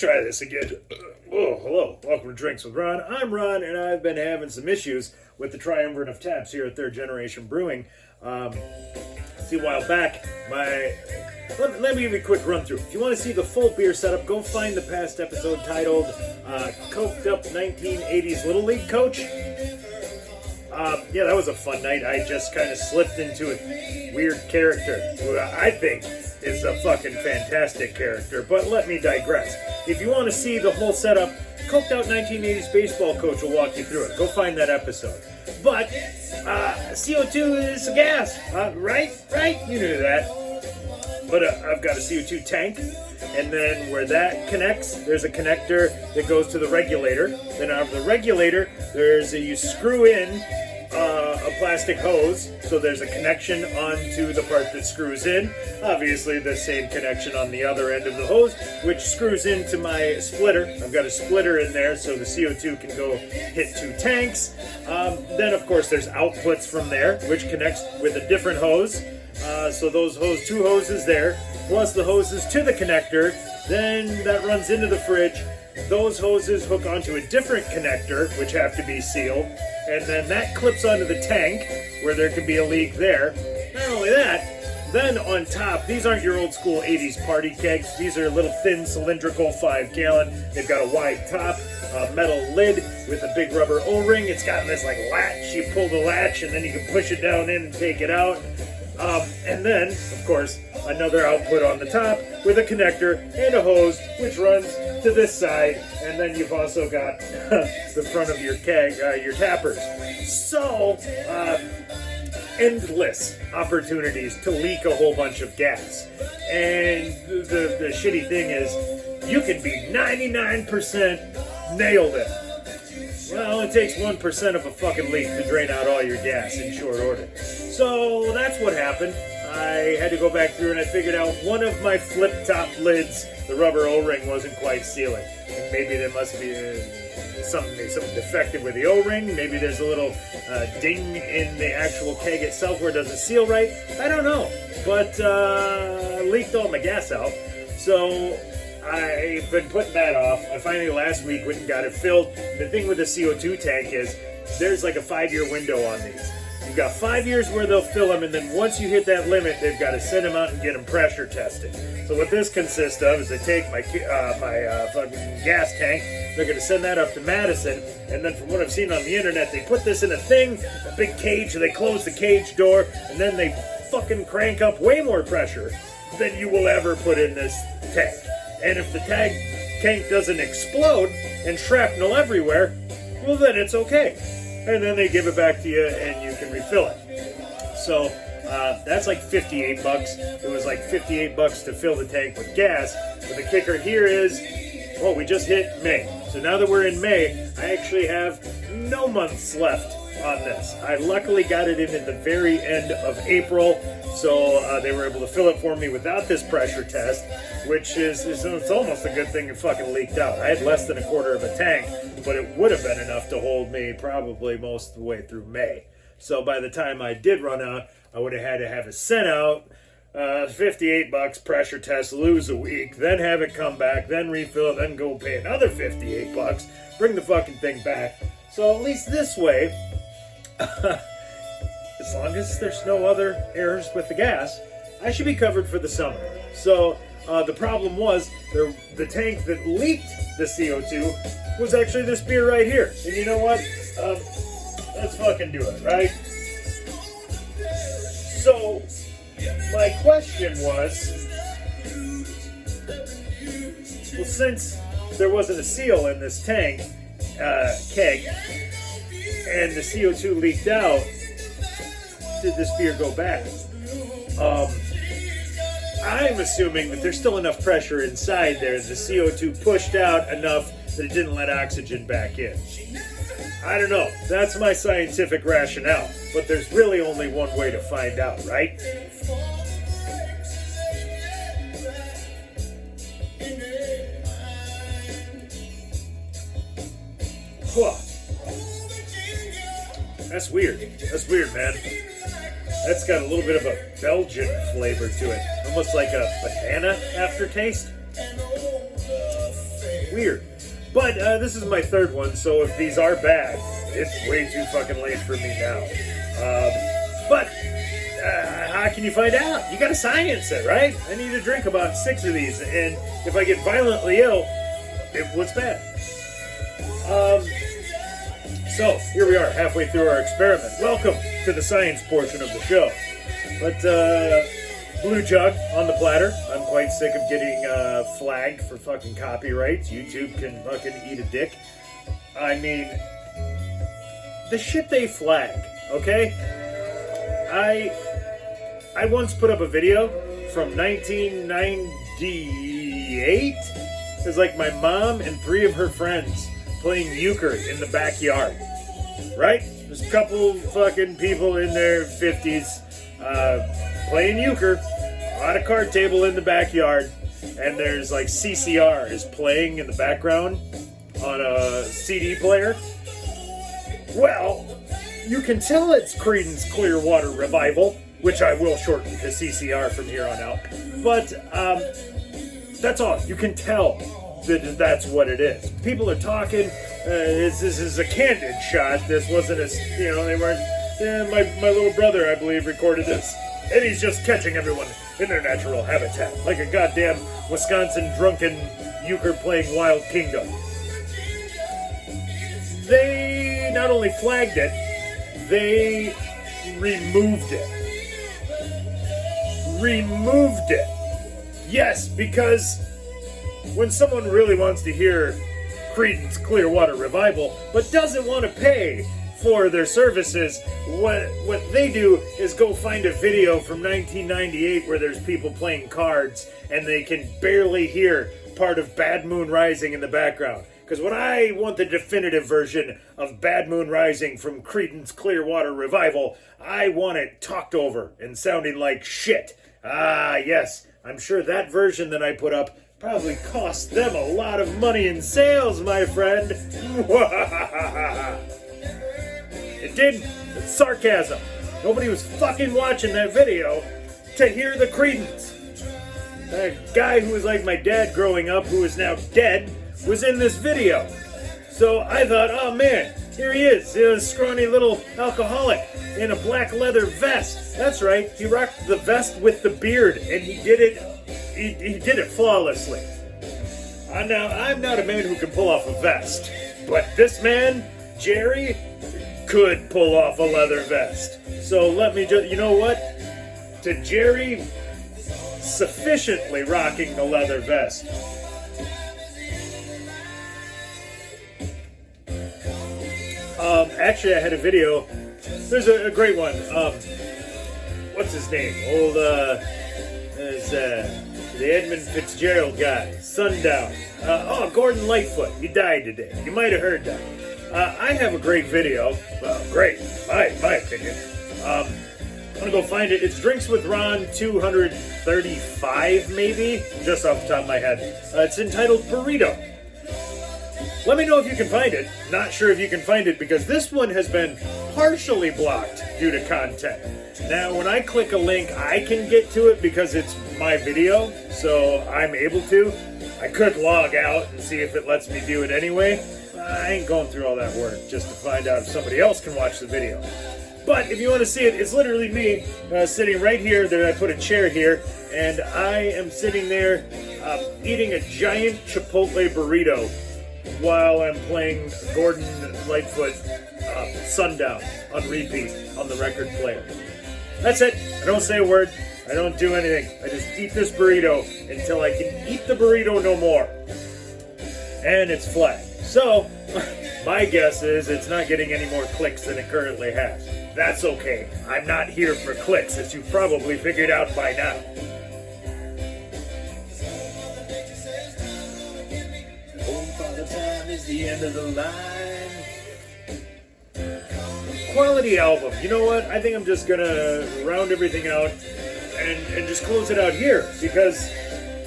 try this again. Oh, hello. Welcome to Drinks with Ron. I'm Ron, and I've been having some issues with the triumvirate of taps here at Third Generation Brewing. See, a while back, let me give you a quick run through. If you want to see the full beer setup, go find the past episode titled Coked Up 1980s Little League Coach. Yeah, that was a fun night. I just kind of slipped into a weird character who I think is a fucking fantastic character, but let me digress. If you want to see the whole setup, Coked Out 1980s Baseball Coach will walk you through it. Go find that episode. But CO2 is a gas, right? You knew that. But I've got a CO2 tank, and then where that connects, there's a connector that goes to the regulator. Then out of the regulator, you screw in a plastic hose, so there's a connection onto the part that screws in. Obviously, the same connection on the other end of the hose, which screws into my splitter. I've got a splitter in there, so the CO2 can go hit two tanks. Then, of course, there's outputs from there, which connects with a different hose. So those two hoses there, plus the hoses to the connector, then that runs into the fridge. Those hoses hook onto a different connector, which have to be sealed, and then that clips onto the tank, where there could be a leak there. Not only that, then on top, these aren't your old school 80s party kegs. These are little thin cylindrical 5-gallon. They've got a wide top, a metal lid with a big rubber O-ring. It's got this like latch. You pull the latch, and then you can push it down in and take it out. And then, of course, another output on the top with a connector and a hose, which runs to this side. And then you've also got the front of your keg, your tappers. So, endless opportunities to leak a whole bunch of gas. And the shitty thing is, you can be 99% nailed it. Well, it takes 1% of a fucking leak to drain out all your gas in short order. So that's what happened. I had to go back through and I figured out one of my flip-top lids, the rubber O-ring wasn't quite sealing. And maybe there must be something defective with the O-ring. Maybe there's a little ding in the actual keg itself where it doesn't seal right. I don't know. But leaked all my gas out. So I've been putting that off. I finally last week went and got it filled. The thing with the CO2 tank is there's like a 5-year window on these. You've got 5 years where they'll fill them, and then once you hit that limit, they've got to send them out and get them pressure tested. So what this consists of is they take my fucking gas tank, they're going to send that up to Madison, and then from what I've seen on the internet, they put this in a thing, a big cage, and they close the cage door, and then they fucking crank up way more pressure than you will ever put in this tank. And if the tank doesn't explode and shrapnel everywhere, well then it's okay. And then they give it back to you and you can refill it. So that's like $58. It was like $58 to fill the tank with gas. But the kicker here is, well, we just hit May. So now that we're in May, I actually have no months left on this. I luckily got it in at the very end of April, so they were able to fill it for me without this pressure test, which is it's almost a good thing it fucking leaked out. I had less than a quarter of a tank, but it would have been enough to hold me probably most of the way through May. So by the time I did run out, I would have had to have it sent out, $58 pressure test, lose a week, then have it come back, then refill, then go pay another $58, bring the fucking thing back. So at least this way, as long as there's no other errors with the gas, I should be covered for the summer. So the problem was the tank that leaked the CO2 was actually this beer right here. And you know what? Let's fucking do it, right? So my question was, well, since there wasn't a seal in this tank, keg, and the CO2 leaked out, did this beer go bad? I'm assuming that there's still enough pressure inside there. The CO2 pushed out enough that it didn't let oxygen back in. I don't know. That's my scientific rationale. But there's really only one way to find out, right? That's weird. That's weird, man. That's got a little bit of a Belgian flavor to it. Almost like a banana aftertaste. weird. But this is my third one, so if these are bad, it's way too fucking late for me now. But how can you find out? You gotta science it, right? I need to drink about 6 of these, and if I get violently ill, what's bad? So, here we are, halfway through our experiment. Welcome to the science portion of the show. But, blue jug on the platter. I'm quite sick of getting flagged for fucking copyrights. YouTube can fucking eat a dick. I mean, the shit they flag, okay? I once put up a video from 1998. It was like my mom and 3 of her friends playing euchre in the backyard. Right? There's a couple fucking people in their 50s playing euchre on a card table in the backyard, and there's like CCR is playing in the background on a CD player. Well, you can tell it's Creedence Clearwater Revival, which I will shorten to CCR from here on out. But that's all. You can tell that that's what it is. People are talking. This is a candid shot. This wasn't a, they weren't. My little brother, I believe, recorded this. And he's just catching everyone in their natural habitat, like a goddamn Wisconsin drunken euchre playing Wild Kingdom. They not only flagged it, they removed it. Removed it. Yes, because when someone really wants to hear Creedence Clearwater Revival, but doesn't want to pay for their services, what they do is go find a video from 1998 where there's people playing cards and they can barely hear part of Bad Moon Rising in the background. Because when I want the definitive version of Bad Moon Rising from Creedence Clearwater Revival, I want it talked over and sounding like shit. Ah, yes, I'm sure that version that I put up probably cost them a lot of money in sales, my friend. It did. It's sarcasm. Nobody was fucking watching that video to hear the Creedence. That guy who was like my dad growing up, who is now dead, was in this video. So I thought, oh man, here he is, a scrawny little alcoholic in a black leather vest. That's right, he rocked the vest with the beard, and he did it. He did it flawlessly. Now, I'm not a man who can pull off a vest, but this man, Jerry, could pull off a leather vest. So let me just, you know what? To Jerry, sufficiently rocking the leather vest. Actually, I had a video. There's a great one. What's his name? There's the Edmund Fitzgerald guy. Sundown. Gordon Lightfoot. He died today. You might have heard that. I have a great video. Well, great, my opinion. I'm gonna go find it. It's Drinks with Ron 235, maybe, just off the top of my head. It's entitled Burrito. Let me know if you can find it. Not sure if you can find it because this one has been partially blocked due to content. Now, when I click a link, I can get to it because it's my video, so I'm able to. I could log out and see if it lets me do it anyway. I ain't going through all that work just to find out if somebody else can watch the video. But if you want to see it, it's literally me sitting right here. There, I put a chair here, and I am sitting there eating a giant Chipotle burrito while I'm playing Gordon Lightfoot Sundown on repeat on the record player. That's it. I don't say a word. I don't do anything. I just eat this burrito until I can eat the burrito no more. And it's flat. So, my guess is it's not getting any more clicks than it currently has. That's okay. I'm not here for clicks, as you've probably figured out by now. Oh, Father Time is the end of the line. Quality album. You know what? I think I'm just gonna round everything out and just close it out here, because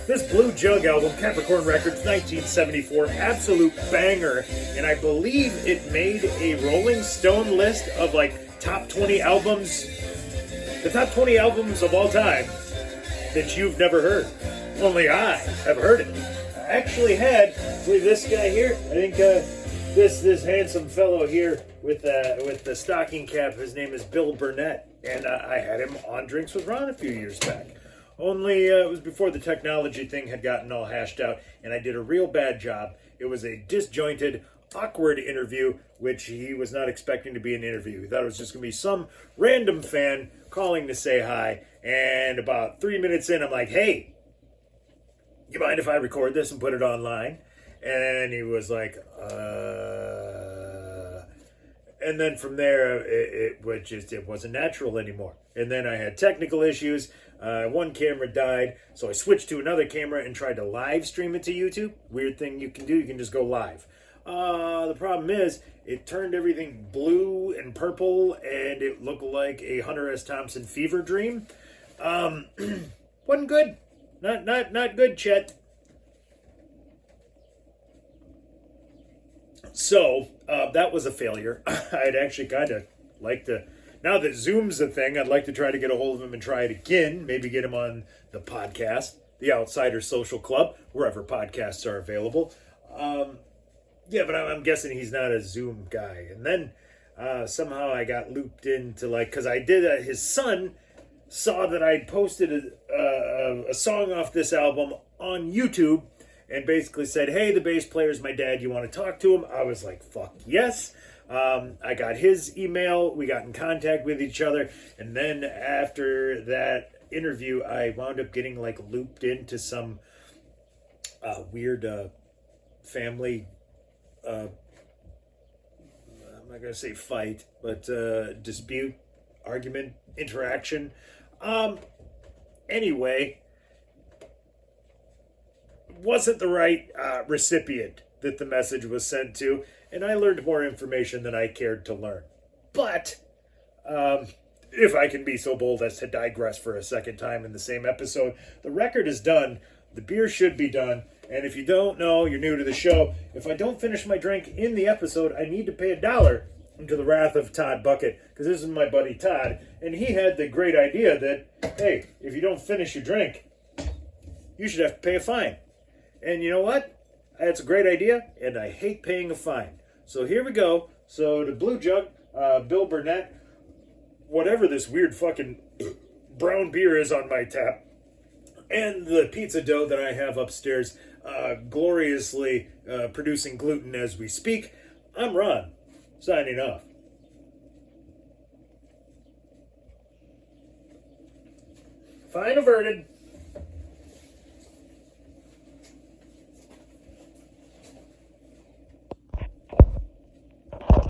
this Blue Jug album, Capricorn Records, 1974, absolute banger, and I believe it made a Rolling Stone list of like top 20 albums, the top 20 albums of all time that you've never heard. Only I have heard it. I actually had with this guy here. I think this handsome fellow here with the stocking cap, his name is Bill Burnett, and I had him on Drinks with Ron a few years back. Only it was before the technology thing had gotten all hashed out, and I did a real bad job. It was a disjointed, awkward interview, which he was not expecting to be an interview. He thought it was just going to be some random fan calling to say hi, and about 3 minutes in, I'm like, hey, you mind if I record this and put it online? And he was like, and then from there, it wasn't natural anymore. And then I had technical issues. One camera died, so I switched to another camera and tried to live stream it to YouTube. Weird thing you can do, you can just go live. The problem is, it turned everything blue and purple, and it looked like a Hunter S. Thompson fever dream. Wasn't good. Not good, Chet. So, that was a failure. I'd actually kind of like to, now that Zoom's a thing, I'd like to try to get a hold of him and try it again. Maybe get him on the podcast, the Outsider Social Club, wherever podcasts are available. Yeah, but I'm guessing he's not a Zoom guy. And then somehow I got looped into, like, because I did, his son saw that I'd posted a song off this album on YouTube, and basically said, hey, the bass player's my dad, you want to talk to him? I was like, fuck yes. I got his email, we got in contact with each other, and then after that interview, I wound up getting like looped into some weird family, I'm not going to say fight, but dispute, argument, interaction. Anyway, wasn't the right recipient that the message was sent to, and I learned more information than I cared to learn. But if I can be so bold as to digress for a second time in the same episode, the record is done. The beer should be done. And if you don't know, you're new to the show, if I don't finish my drink in the episode, I need to pay $1 into the wrath of Todd Bucket, because this is my buddy Todd, and he had the great idea that, hey, if you don't finish your drink, you should have to pay a fine. And you know what? That's a great idea, and I hate paying a fine. So here we go. So the Blue Jug, Bill Burnett, whatever this weird fucking brown beer is on my tap, and the pizza dough that I have upstairs, gloriously producing gluten as we speak. I'm Ron, signing off. Fine averted.